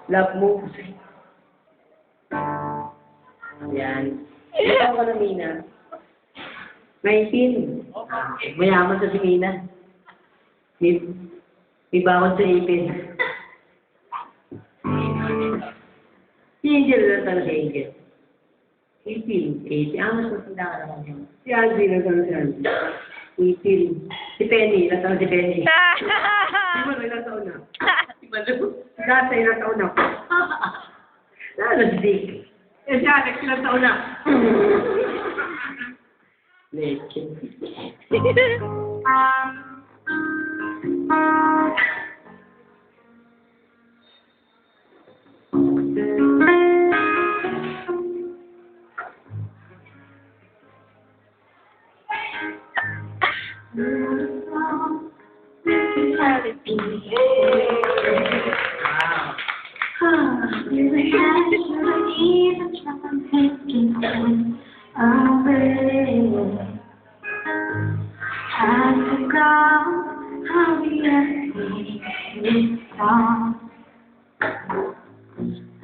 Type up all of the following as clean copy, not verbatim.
Love moves. Yan. Ikaw ka na, Mina. 19. Mayaman sa si Mina. May bakod sa ipin. Si Angel na talaga si Angel. 18. Mas matanda ka naman yun. Si Alvin na talaga si Alvin. 18. Si Penny, ilang taon si Penny. Si Malo, ilang taon na. Si Malo, si Gasa, ilang taon na. Lalo si Dick. Si Alex, ilang taon na. Leche.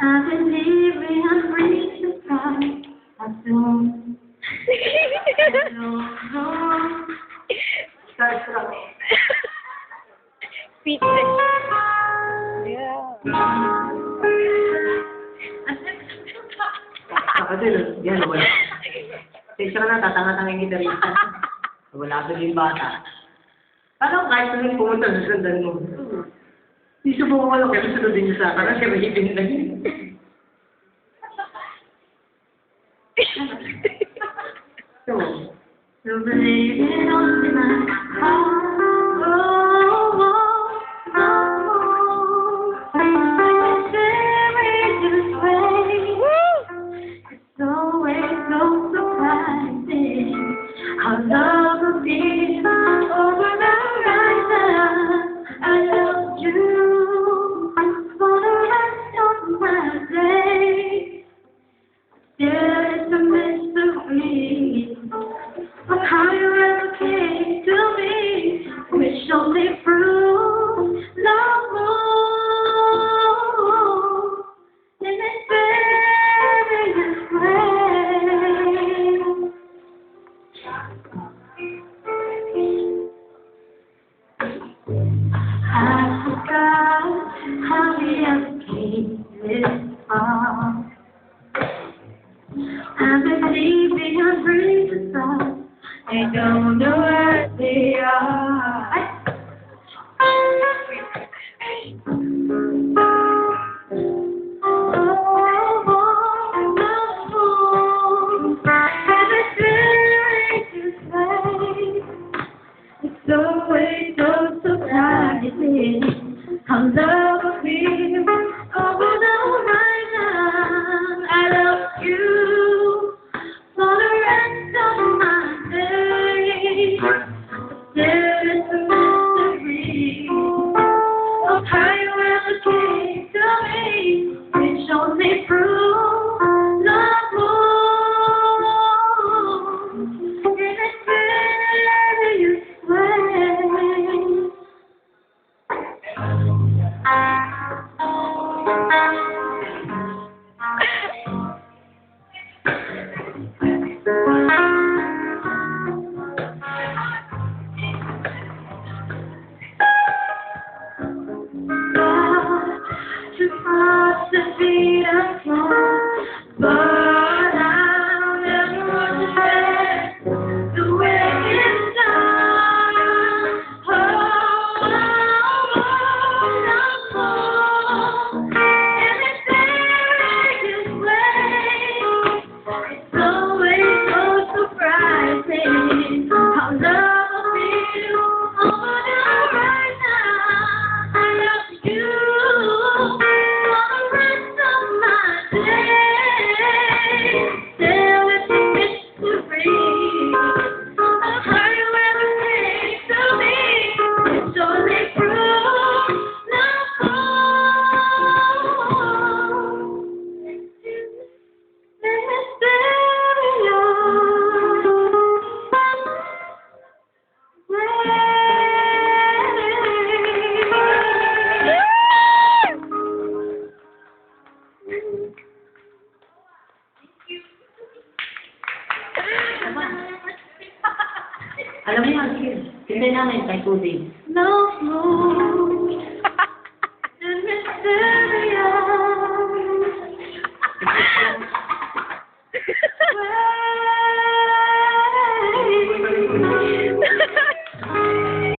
I've been living on free supply. I don't know. Speechless. Yeah. Kasi, yan, wala. Tensya ka na, tatanga-tanga yung gitarista. Wala doon yung bata. Parang kahit naman pumunta sa sandan mo. Hindi subukan ko lang kayo, sunodin niyo sa akin. Kasi mahipin na yun. So, So believe it on my heart. Oh, oh, oh. I cherish this way. It's always so surprising how love will be over the horizon. I love you for the rest of my days. There is a mystery of how you ever came to me, which only proves love moves in its various ways. I forgot how we ever came this far. I've been sleeping on breezes side. I don't know where they are. It's always so surprising how love appears over the horizon. I love you for the rest of my days. There is a mystery of how you ever came to me, which only proves love moves in its various ways. Too far to be alone, but I'll never understand the way it's done. Oh, in its various ways, it's always so surprising how love feels over the horizon. I love you for the rest of my days. Alam mo yan, sige. Tinday namin, kay Cody. No, no.